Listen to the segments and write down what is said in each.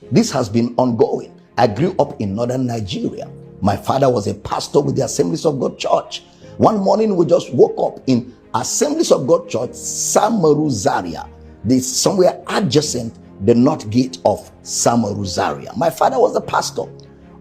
This has been ongoing. I grew up in northern Nigeria. My father was a pastor with the Assemblies of God Church. One morning we just woke up in Assemblies of God Church, Samaru Zaria, somewhere adjacent the north gate of Samaru Zaria. My father was the pastor.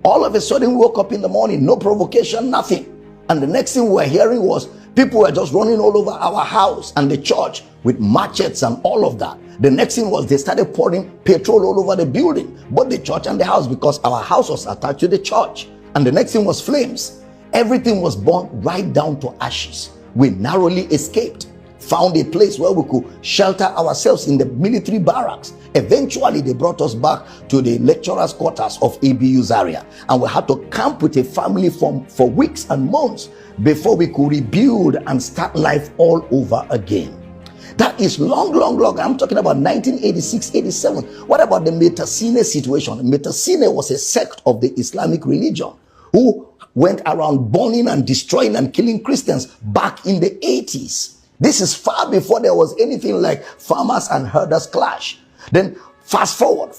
All of a sudden we woke up in the morning, no provocation, nothing. And the next thing we were hearing was people were just running all over our house and the church with machetes and all of that. The next thing was they started pouring petrol all over the building, both the church and the house, because our house was attached to the church. And the next thing was flames. Everything was burned right down to ashes. We narrowly escaped, found a place where we could shelter ourselves in the military barracks. Eventually, they brought us back to the lecturers' quarters of ABU Zaria, and we had to camp with a family for weeks and months before we could rebuild and start life all over again. That is long. I'm talking about 1986, 87. What about the Metasine situation? Metasine was a sect of the Islamic religion who went around burning and destroying and killing Christians back in the 80s. This is far before there was anything like farmers and herders clash. Then fast forward.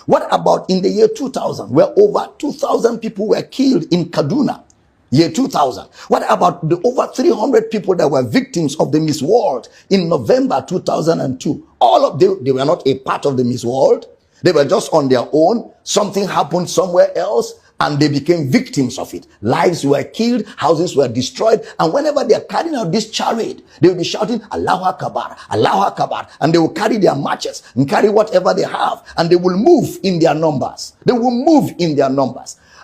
What about in the year 2000, where over 2,000 people were killed in Kaduna? Year 2000. What about the over 300 people that were victims of the Miss World in November 2002? All of them, they were not a part of the Miss World. They were just on their own. Something happened somewhere else and they became victims of it. Lives were killed, houses were destroyed, and whenever they are carrying out this charade, they will be shouting, Allahu Akbar, Allahu Akbar, and they will carry their matches and carry whatever they have, and they will move in their numbers.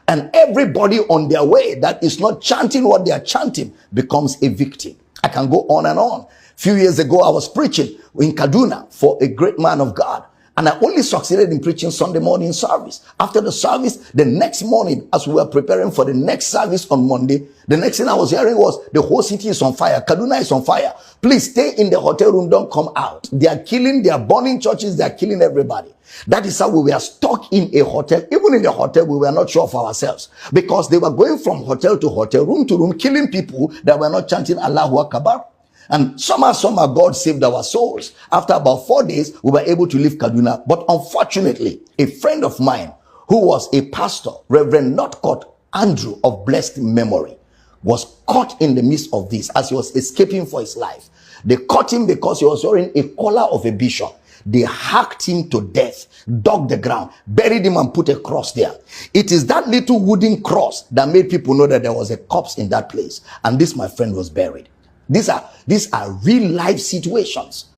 And everybody on their way that is not chanting what they are chanting becomes a victim. I can go on and on. A few years ago, I was preaching in Kaduna for a great man of God. And I only succeeded in preaching Sunday morning service. After the service, the next morning, as we were preparing for the next service on Monday, the next thing I was hearing was, the whole city is on fire. Kaduna is on fire. Please stay in the hotel room. Don't come out. They are killing, they are burning churches. They are killing everybody. That is how we were stuck in a hotel. Even in the hotel, we were not sure of ourselves, because they were going from hotel to hotel, room to room, killing people that were not chanting Allahu Akbar. And somehow God saved our souls. After about 4 days, we were able to leave Kaduna. But unfortunately, a friend of mine who was a pastor, Reverend Northcote Andrew of blessed memory, was caught in the midst of this as he was escaping for his life. They caught him because he was wearing a collar of a bishop. They hacked him to death, dug the ground, buried him and put a cross there. It is that little wooden cross that made people know that there was a corpse in that place. And this, my friend, was buried. These are real life situations.